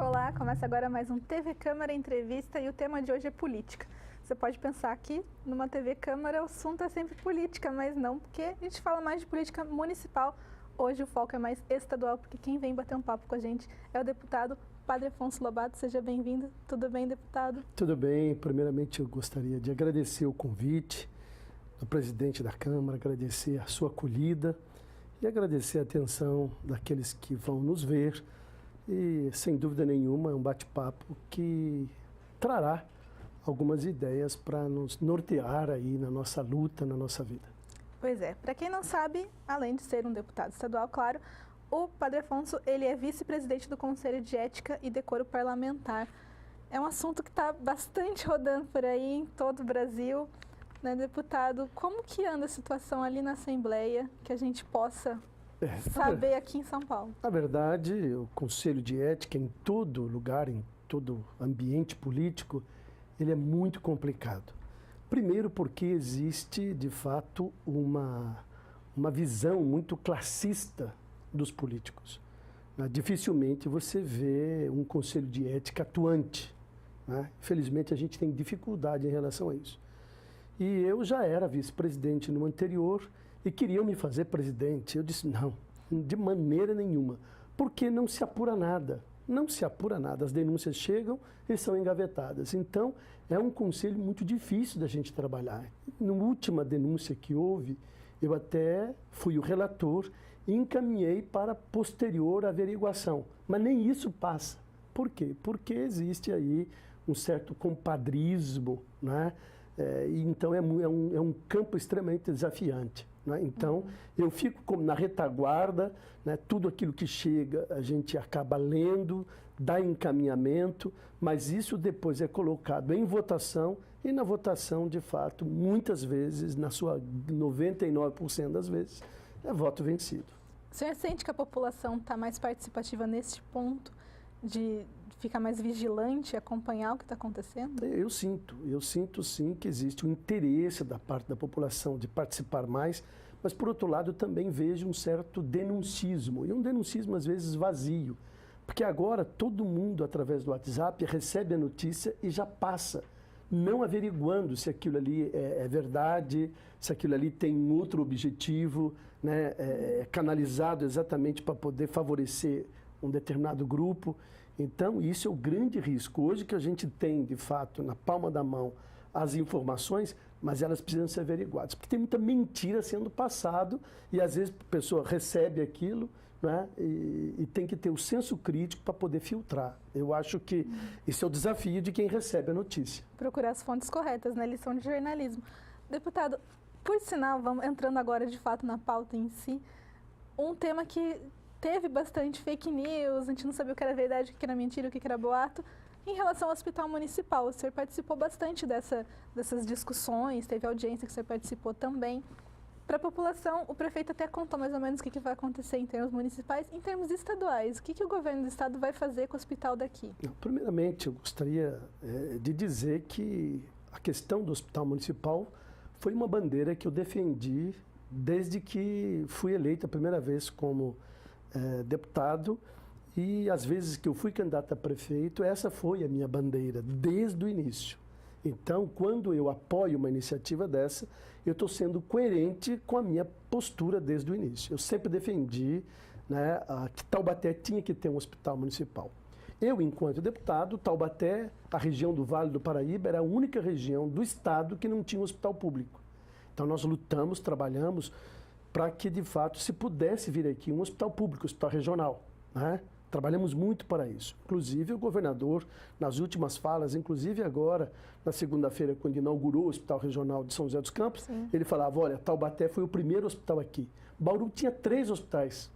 Olá, começa agora mais um TV Câmara Entrevista e o tema de hoje é política. Você pode pensar que numa TV Câmara o assunto é sempre política, mas não, porque a gente fala mais de política municipal. Hoje o foco é mais estadual, porque quem vem bater um papo com a gente é o deputado Padre Afonso Lobato. Seja bem-vindo. Tudo bem, deputado? Tudo bem. Primeiramente eu gostaria de agradecer o convite do presidente da Câmara, agradecer a sua acolhida e agradecer a atenção daqueles que vão nos ver. E, sem dúvida nenhuma, é um bate-papo que trará algumas ideias para nos nortear aí na nossa luta, na nossa vida. Pois é, para quem não sabe, além de ser um deputado estadual, claro, o Padre Afonso, ele é vice-presidente do Conselho de Ética e Decoro Parlamentar. É um assunto que está bastante rodando por aí em todo o Brasil, né, deputado? Como que anda a situação ali na Assembleia, que a gente possa saber aqui em São Paulo? Na verdade, o Conselho de Ética, em todo lugar, em todo ambiente político, ele é muito complicado. Primeiro porque existe, de fato, uma visão muito classista dos políticos. Dificilmente você vê um Conselho de Ética atuante. Infelizmente, a gente tem dificuldade em relação a isso. E eu já era vice-presidente no anterior e queriam me fazer presidente. Eu disse, não, de maneira nenhuma, porque não se apura nada. Não se apura nada, as denúncias chegam e são engavetadas. Então, é um conselho muito difícil da gente trabalhar. Na última denúncia que houve, eu até fui o relator e encaminhei para posterior averiguação. Mas nem isso passa. Por quê? Porque existe aí um certo compadrismo, né? Então, é um campo extremamente desafiante. Então, eu fico como na retaguarda, né? Tudo aquilo que chega a gente acaba lendo, dá encaminhamento, mas isso depois é colocado em votação e na votação, de fato, muitas vezes, na sua 99% das vezes, é voto vencido. O senhor sente que a população está mais participativa nesse ponto de ficar mais vigilante, acompanhar o que está acontecendo? Eu sinto sim que existe um interesse da parte da população de participar mais, mas por outro lado eu também vejo um certo denuncismo, e um denuncismo às vezes vazio, porque agora todo mundo através do WhatsApp recebe a notícia e já passa, não averiguando se aquilo ali é verdade, se aquilo ali tem um outro objetivo, né, canalizado exatamente para poder favorecer um determinado grupo. Então, isso é o grande risco. Hoje que a gente tem, de fato, na palma da mão as informações, mas elas precisam ser averiguadas. Porque tem muita mentira sendo passado e, às vezes, a pessoa recebe aquilo, né, e tem que ter o senso crítico para poder filtrar. Eu acho que esse é o desafio de quem recebe a notícia. Procurar as fontes corretas na lição de jornalismo. Deputado, por sinal, vamos entrando agora, de fato, na pauta em si, um tema que teve bastante fake news, a gente não sabia o que era verdade, o que era mentira, o que era boato. Em relação ao hospital municipal, o senhor participou bastante dessas discussões, teve audiência que o senhor participou também. Para a população, o prefeito até contou mais ou menos o que vai acontecer em termos municipais. Em termos estaduais, o que o governo do estado vai fazer com o hospital daqui? Primeiramente, eu gostaria de dizer que a questão do hospital municipal foi uma bandeira que eu defendi desde que fui eleito a primeira vez como deputado, e às vezes que eu fui candidato a prefeito, essa foi a minha bandeira desde o início. Então, quando eu apoio uma iniciativa dessa, eu estou sendo coerente com a minha postura desde o início. Eu sempre defendi, né, que Taubaté tinha que ter um hospital municipal. Eu, enquanto deputado, Taubaté, a região do Vale do Paraíba, era a única região do estado que não tinha um hospital público. Então, nós lutamos, trabalhamos para que, de fato, se pudesse vir aqui um hospital público, um hospital regional, né? Trabalhamos muito para isso. Inclusive, o governador, nas últimas falas, inclusive agora, na segunda-feira, quando inaugurou o Hospital Regional de São José dos Campos, sim, ele falava, olha, Taubaté foi o primeiro hospital aqui. Bauru tinha 3 hospitais.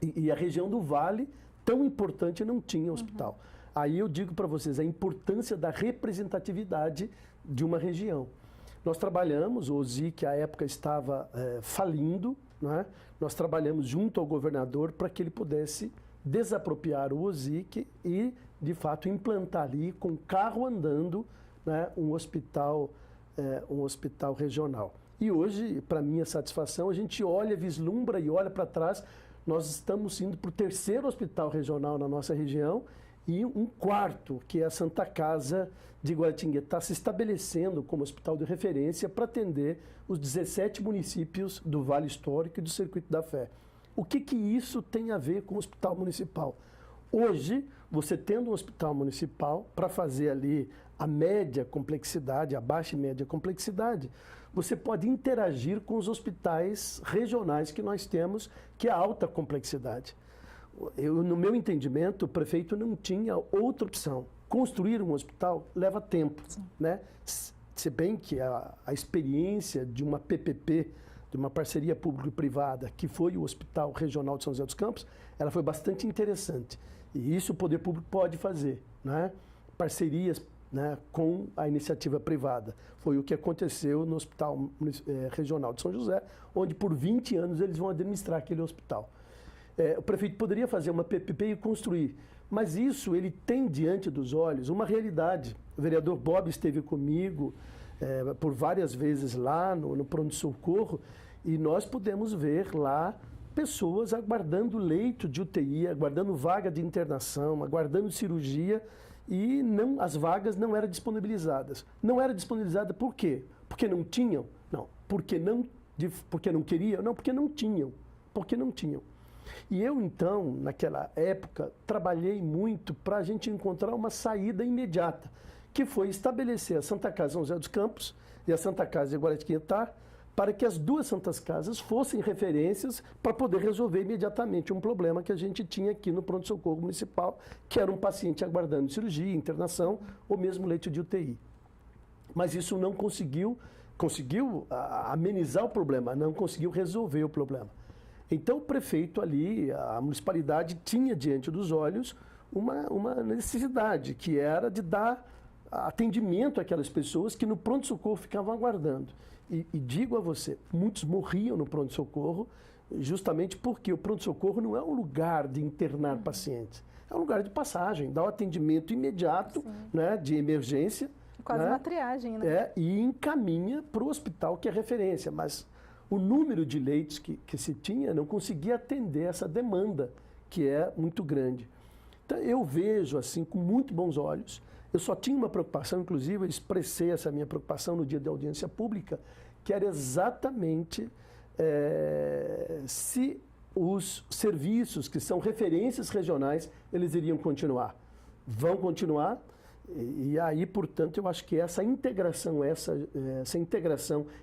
E a região do Vale, tão importante, não tinha hospital. Aí eu digo para vocês a importância da representatividade de uma região. Nós trabalhamos, o OSIC, à época, estava falindo, né? Nós trabalhamos junto ao governador para que ele pudesse desapropriar o OSIC e, de fato, implantar ali, com carro andando, né, um hospital regional. E hoje, para minha satisfação, a gente olha, vislumbra e olha para trás, nós estamos indo para o 3º hospital regional na nossa região e um quarto, que é a Santa Casa de Guaratinguetá, se estabelecendo como hospital de referência para atender os 17 municípios do Vale Histórico e do Circuito da Fé. O que isso tem a ver com o hospital municipal? Hoje, você tendo um hospital municipal para fazer ali a média complexidade, a baixa e média complexidade, você pode interagir com os hospitais regionais que nós temos, que é a alta complexidade. No meu entendimento, o prefeito não tinha outra opção. Construir um hospital leva tempo, né? Se bem que a experiência de uma PPP, de uma parceria público-privada, que foi o Hospital Regional de São José dos Campos, ela foi bastante interessante. E isso o poder público pode fazer, né? Parcerias, né, com a iniciativa privada. Foi o que aconteceu no Hospital Regional de São José, onde por 20 anos eles vão administrar aquele hospital. O prefeito poderia fazer uma PPP e construir, mas isso ele tem diante dos olhos uma realidade. O vereador Bob esteve comigo por várias vezes lá no pronto-socorro e nós pudemos ver lá pessoas aguardando leito de UTI, aguardando vaga de internação, aguardando cirurgia e as vagas não eram disponibilizadas. Não era disponibilizada por quê? Porque não tinham? Não. Porque não queriam? Não, porque não tinham. Porque não tinham. E eu, então, naquela época, trabalhei muito para a gente encontrar uma saída imediata, que foi estabelecer a Santa Casa São José dos Campos e a Santa Casa de Guaratinguetá, para que as duas Santas Casas fossem referências para poder resolver imediatamente um problema que a gente tinha aqui no pronto-socorro municipal, que era um paciente aguardando cirurgia, internação ou mesmo leito de UTI. Mas isso não conseguiu amenizar o problema, não conseguiu resolver o problema. Então o prefeito ali, a municipalidade tinha diante dos olhos uma necessidade, que era de dar atendimento àquelas pessoas que no pronto-socorro ficavam aguardando. E digo a você, muitos morriam no pronto-socorro justamente porque o pronto-socorro não é um lugar de internar pacientes, é um lugar de passagem, dá o atendimento imediato, né, de emergência. Quase uma triagem, né? E encaminha para o hospital que é referência, mas o número de leitos que se tinha não conseguia atender essa demanda, que é muito grande. Então, eu vejo assim com muito bons olhos. Eu só tinha uma preocupação, inclusive, eu expressei essa minha preocupação no dia da audiência pública, que era exatamente se os serviços que são referências regionais, eles iriam continuar. Vão continuar. E aí, portanto, eu acho que essa integração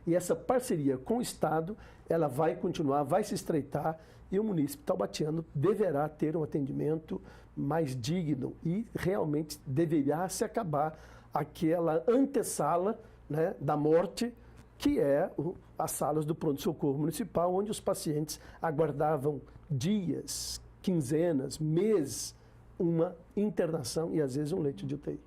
e essa parceria com o Estado, ela vai continuar, vai se estreitar e o município taubatiano deverá ter um atendimento mais digno e realmente deverá se acabar aquela antessala, né, da morte, que é as salas do pronto-socorro municipal, onde os pacientes aguardavam dias, quinzenas, meses, uma internação e às vezes um leito de UTI.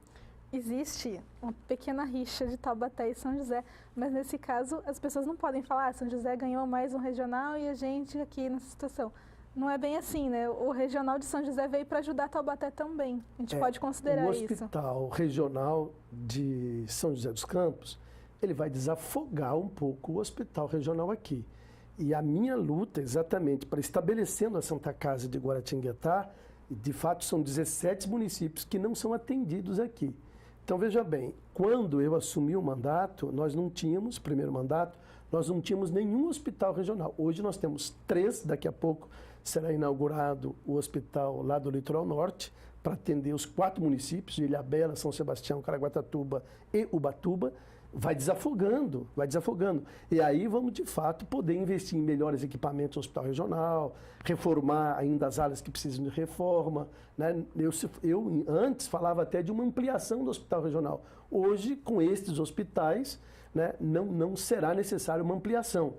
Existe uma pequena rixa de Taubaté e São José, mas nesse caso as pessoas não podem falar São José ganhou mais um regional e a gente aqui nessa situação. Não é bem assim, né? O regional de São José veio para ajudar Taubaté também. A gente pode considerar isso. O Hospital Regional de São José dos Campos, ele vai desafogar um pouco o Hospital Regional aqui. E a minha luta exatamente para estabelecendo a Santa Casa de Guaratinguetá, de fato são 17 municípios que não são atendidos aqui. Então, veja bem, quando eu assumi o mandato, nós não tínhamos, primeiro mandato, nós não tínhamos nenhum hospital regional. Hoje nós temos 3, daqui a pouco será inaugurado o hospital lá do Litoral Norte, para atender os 4 municípios, Ilhabela, São Sebastião, Caraguatatuba e Ubatuba. Vai desafogando. E aí vamos, de fato, poder investir em melhores equipamentos no hospital regional, reformar ainda as áreas que precisam de reforma, né? Eu antes falava até de uma ampliação do hospital regional. Hoje, com estes hospitais, né, não será necessário uma ampliação,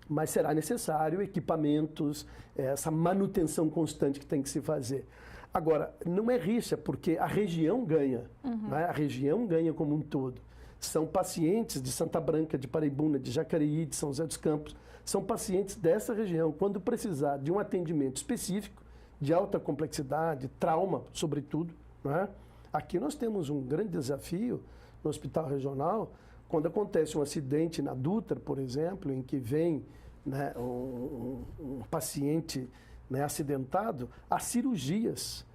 mas será necessário equipamentos, essa manutenção constante que tem que se fazer. Agora, não é rixa, porque a região ganha, né? A região ganha como um todo. São pacientes de Santa Branca, de Paraibuna, de Jacareí, de São José dos Campos. São pacientes dessa região. Quando precisar de um atendimento específico, de alta complexidade, trauma, sobretudo, né? Aqui nós temos um grande desafio no hospital regional, quando acontece um acidente na Dutra, por exemplo, em que vem, né, um paciente, né, acidentado, as cirurgias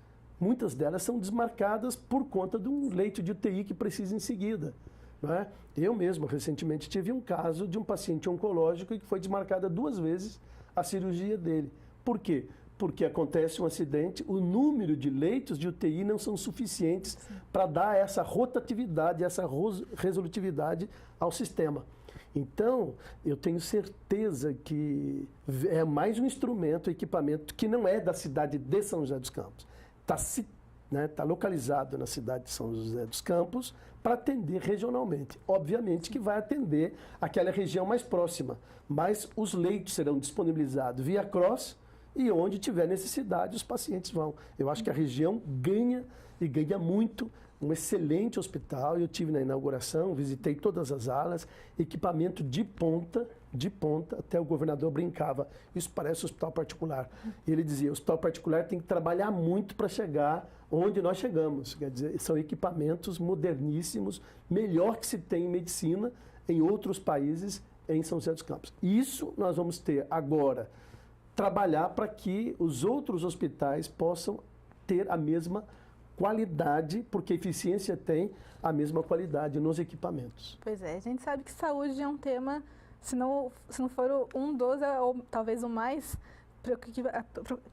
muitas delas são desmarcadas por conta de um leito de UTI que precisa em seguida. Não é? Eu mesmo, recentemente, tive um caso de um paciente oncológico que foi desmarcada 2 vezes a cirurgia dele. Por quê? Porque acontece um acidente, o número de leitos de UTI não são suficientes para dar essa rotatividade, essa resolutividade ao sistema. Então, eu tenho certeza que é mais um instrumento, equipamento que não é da cidade de São José dos Campos. Está localizado na cidade de São José dos Campos para atender regionalmente. Obviamente que vai atender aquela região mais próxima, mas os leitos serão disponibilizados via CROSS e onde tiver necessidade os pacientes vão. Eu acho que a região ganha e ganha muito. Um excelente hospital, eu tive na inauguração, visitei todas as alas, equipamento de ponta, até o governador brincava, isso parece hospital particular. E ele dizia, o hospital particular tem que trabalhar muito para chegar onde nós chegamos. Quer dizer, são equipamentos moderníssimos, melhor que se tem em medicina em outros países em São José dos Campos. Isso nós vamos ter agora, trabalhar para que os outros hospitais possam ter a mesma qualidade, porque eficiência tem a mesma qualidade nos equipamentos. Pois é, a gente sabe que saúde é um tema, se não for um dos, ou talvez o mais,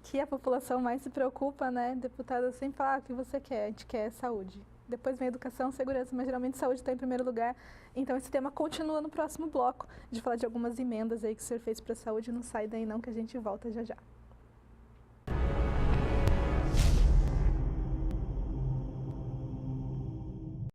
que a população mais se preocupa, né? Deputada sempre fala, o que você quer? A gente quer saúde. Depois vem educação, segurança, mas geralmente saúde está em primeiro lugar. Então esse tema continua no próximo bloco, de falar de algumas emendas aí que o senhor fez para a saúde. Não sai daí não, que a gente volta já já.